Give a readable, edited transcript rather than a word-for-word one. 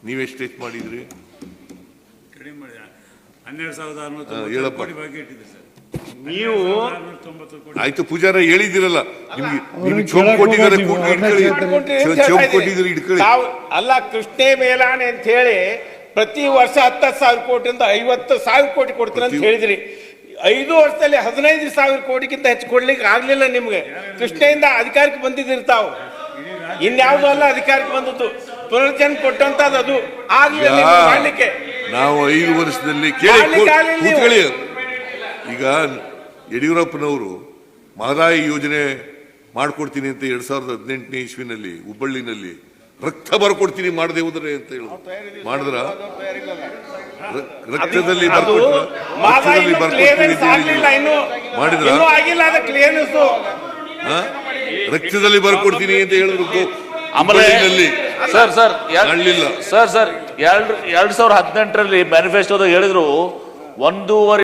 ನೀವೆಷ್ಟು ಹೆಚ್ಚು ಮಾಡಿದ್ರಿ? ಕಡಿಮೆ ಮಾಡಿ 12,690 ಹೇಳಪ್ಪ. ಕೋಟಿ ಬಾಕಿ ಇಟ್ಟಿದೆ ಸರ್. ನೀವು 12,690 ಕೋಟಿ. ಆಯ್ತು ಪೂಜಾರ ಹೇಳಿದಿರಲ್ಲ, ನಿಮ್ಗೆ ಚೌಕ್ ಕೊಟ್ಟಿದ್ದಾರೆ, ಚೌಕ್ ಕೊಟ್ಟಿದ್ರೆ ಇಟ್ಕೊಳ್ಳಿ. ಅಲ್ಲ, ಕೃಷ್ಣೇ ಮೇಲಾಣೆ ಅಂತ ಹೇಳಿ ಪ್ರತಿ ವರ್ಷ 10,000 ಕೋಟಿಯಿಂದ 50,000 ಕೋಟಿ ಕೊಡ್ತೀನಿ ಅಂತ ಹೇಳಿದ್ರಿ. 5 ವರ್ಷದಲ್ಲಿ 15,000 ಕೋಟಿಗಿಂತ ಹೆಚ್ಚು ಕೊಡ್ಲಿಕ್ಕೆ ಆಗ್ಲಿಲ್ಲ ನಿಮ್ಗೆ. ಕೃಷ್ಣೆಯಿಂದ ಅಧಿಕಾರಕ್ಕೆ ಬಂದಿದ್ದೀರಿ ತಾವು, ಇನ್ಯಾವುದೂ ಅಲ್ಲ ಅಧಿಕಾರಕ್ಕೆ ಬಂದದ್ದು, ಪುನರ್ಜನ್ಮ ಕೊಟ್ಟಂತದ್ದು, ಅದು ಆಗ್ಲಿಲ್ಲ ಮಾಡ್ಲಿಕ್ಕೆ. ನಾವು 5 ವರ್ಷದಲ್ಲಿ ಕೂತ್ಕೊಳ್ಳಿ. ಈಗ ಯಡಿಯೂರಪ್ಪನವರು ಮಹದಾಯಿ ಯೋಜನೆ ಮಾಡ್ಕೊಡ್ತೀನಿ ಅಂತ 2018ನೇ ಇಸ್ವಿನಲ್ಲಿ ಹುಬ್ಬಳ್ಳಿನಲ್ಲಿ ರಕ್ತ ಬರ್ಕೊಡ್ತೀನಿ ಮಾಡದೆ ಹೋದ್ರೆ ಅಂತ ಹೇಳಿದ್ರು. ಮಾಡಿದ್ರ? ರಕ್ತದಲ್ಲಿ ಮಾಡಿದ್ರ? ರಕ್ತದಲ್ಲಿ ಬರ್ಕೊಡ್ತೀನಿ ಅಂತ ಹೇಳಿದ್ರು. ಆಮೇಲೆ ಸರ್ 2018ರಲ್ಲಿ ಮ್ಯಾನಿಫೆಸ್ಟೋದಾಗ ಹೇಳಿದ್ರು 1.5